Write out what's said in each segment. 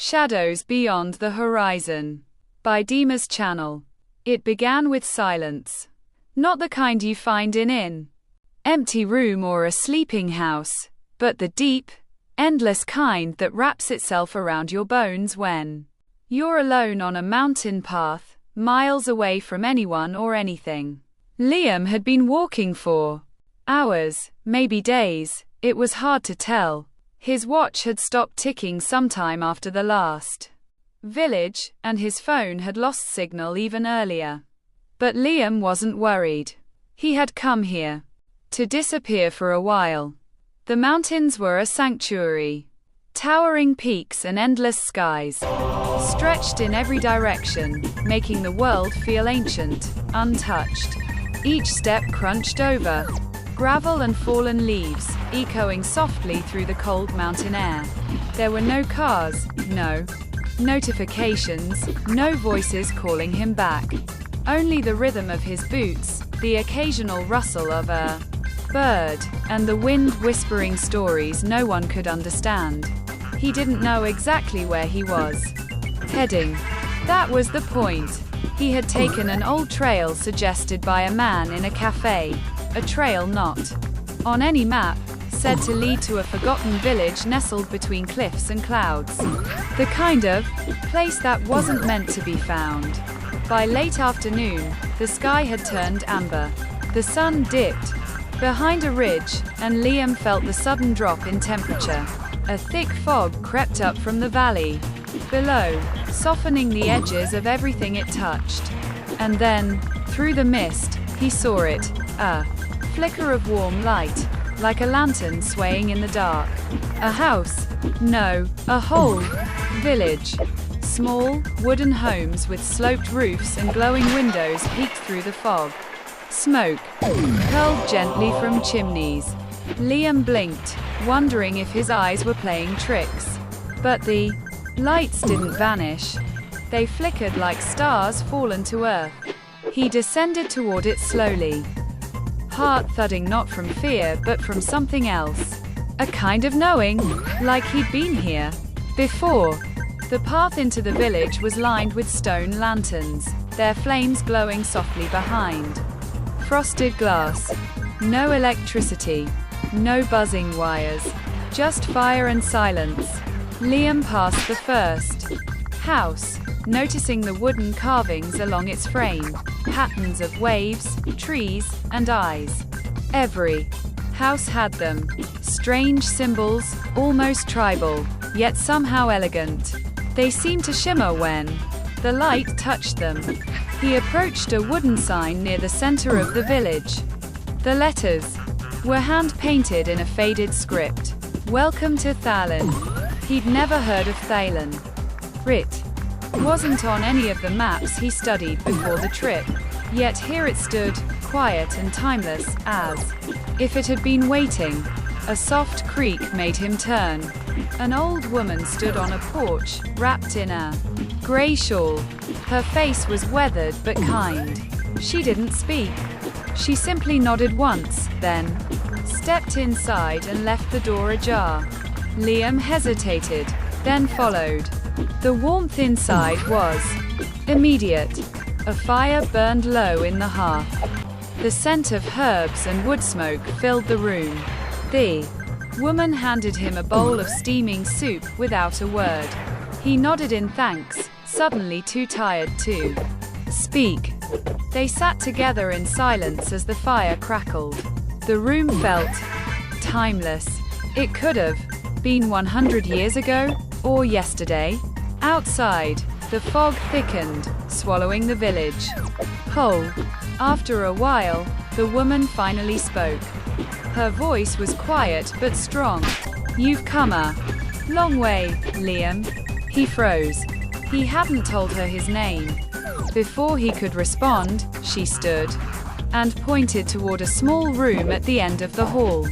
Shadows Beyond the Horizon by Dima's Channel. It began with silence. Not the kind you find in an empty room or a sleeping house, but the deep, endless kind that wraps itself around your bones when you're alone on a mountain path, miles away from anyone or anything. Liam had been walking for hours, maybe days, it was hard to tell. His watch had stopped ticking sometime after the last village, and his phone had lost signal even earlier. But Liam wasn't worried. He had come here to disappear for a while. The mountains were a sanctuary. Towering peaks and endless skies stretched in every direction, making the world feel ancient, untouched. Each step crunched over gravel and fallen leaves, echoing softly through the cold mountain air. There were no cars, no notifications, no voices calling him back. Only the rhythm of his boots, the occasional rustle of a bird, and the wind whispering stories no one could understand. He didn't know exactly where he was heading. That was the point. He had taken an old trail suggested by a man in a cafe. A trail not on any map, said to lead to a forgotten village nestled between cliffs and clouds. The kind of place that wasn't meant to be found. By late afternoon, the sky had turned amber. The sun dipped behind a ridge, and Liam felt the sudden drop in temperature. A thick fog crept up from the valley below, softening the edges of everything it touched. And then, through the mist, he saw it, a flicker of warm light, like a lantern swaying in the dark. A house? No, a whole village. Small, wooden homes with sloped roofs and glowing windows peeked through the fog. Smoke curled gently from chimneys. Liam blinked, wondering if his eyes were playing tricks. But the lights didn't vanish. They flickered like stars fallen to earth. He descended toward it slowly. Heart thudding not from fear but from something else. A kind of knowing, like he'd been here before. The path into the village was lined with stone lanterns, their flames glowing softly behind frosted glass. No electricity, no buzzing wires, just fire and silence. Liam passed the first house, noticing the wooden carvings along its frame, patterns of waves, trees, and eyes. Every house had them. Strange symbols, almost tribal, yet somehow elegant. They seemed to shimmer when the light touched them. He approached a wooden sign near the center of the village. The letters were hand-painted in a faded script. Welcome to Thalen. He'd never heard of Thalen. It wasn't on any of the maps he studied before the trip. Yet here it stood, quiet and timeless, as if it had been waiting. A soft creak made him turn. An old woman stood on a porch, wrapped in a gray shawl. Her face was weathered but kind. She didn't speak. She simply nodded once, then stepped inside and left the door ajar. Liam hesitated, then followed. The warmth inside was immediate. A fire burned low in the hearth. The scent of herbs and wood smoke filled the room. The woman handed him a bowl of steaming soup without a word. He nodded in thanks, suddenly too tired to speak. They sat together in silence as the fire crackled. The room felt timeless. It could have been 100 years ago, or yesterday. Outside, the fog thickened, swallowing the village whole. After a while, the woman finally spoke. Her voice was quiet but strong. You've come a long way, Liam. He froze. He hadn't told her his name. Before he could respond, she stood and pointed toward a small room at the end of the hall.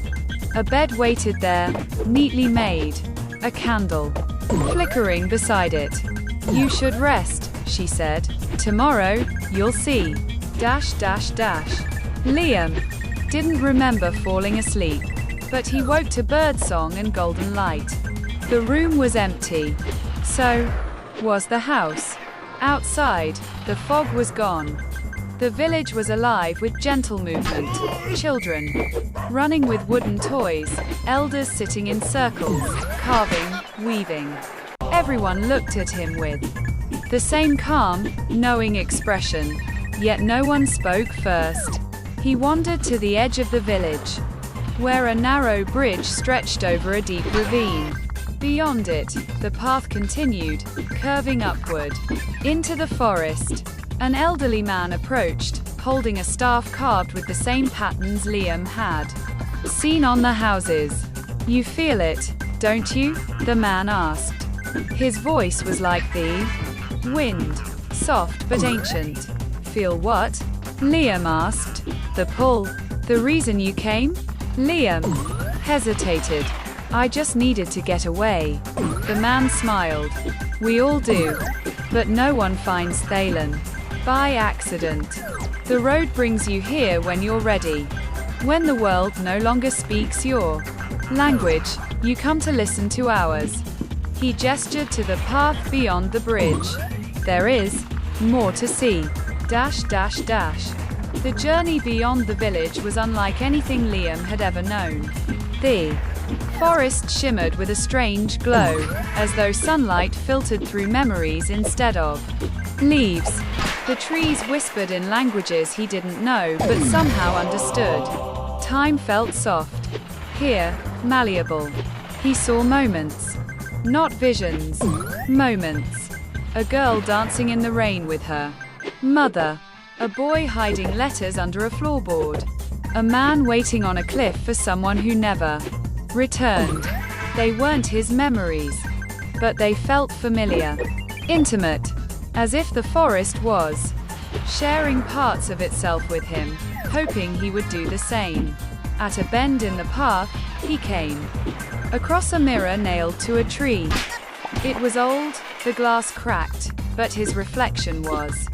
A bed waited there, neatly made. A candle flickering beside it. You should rest, she said. Tomorrow, you'll see. Liam didn't remember falling asleep, but he woke to birdsong and golden light. The room was empty. So, was the house. Outside, the fog was gone. The village was alive with gentle movement. Children running with wooden toys, elders sitting in circles, carving, weaving. Everyone looked at him with the same calm, knowing expression, yet no one spoke first. He wandered to the edge of the village, where a narrow bridge stretched over a deep ravine. Beyond it, the path continued, curving upward, into the forest. An elderly man approached, holding a staff carved with the same patterns Liam had seen on the houses. "You feel it, don't you?" the man asked. His voice was like the wind, soft but ancient. "Feel what?" Liam asked. "The pull. The reason you came?" Liam hesitated. "I just needed to get away." The man smiled. "We all do. But no one finds Thalen by accident. The road brings you here when you're ready. When the world no longer speaks your language, you come to listen to ours." He gestured to the path beyond the bridge. "There is more to see. Dash dash dash." The journey beyond the village was unlike anything Liam had ever known. The forest shimmered with a strange glow, as though sunlight filtered through memories instead of leaves. The trees whispered in languages he didn't know but somehow understood. Time felt soft. Here, malleable. He saw moments. Not visions. Moments. A girl dancing in the rain with her mother. A boy hiding letters under a floorboard. A man waiting on a cliff for someone who never returned. They weren't his memories, but they felt familiar. Intimate. As if the forest was sharing parts of itself with him, hoping he would do the same. At a bend in the path, he came across a mirror nailed to a tree. It was old, the glass cracked, but his reflection was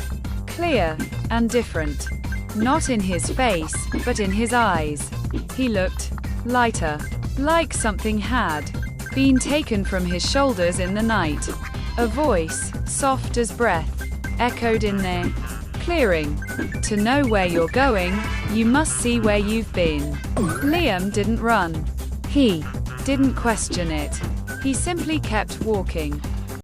clear and different. Not in his face, but in his eyes. He looked lighter, like something had been taken from his shoulders in the night. A voice, soft as breath, echoed in their clearing. "To know where you're going, you must see where you've been." Liam didn't run. He didn't question it. He simply kept walking.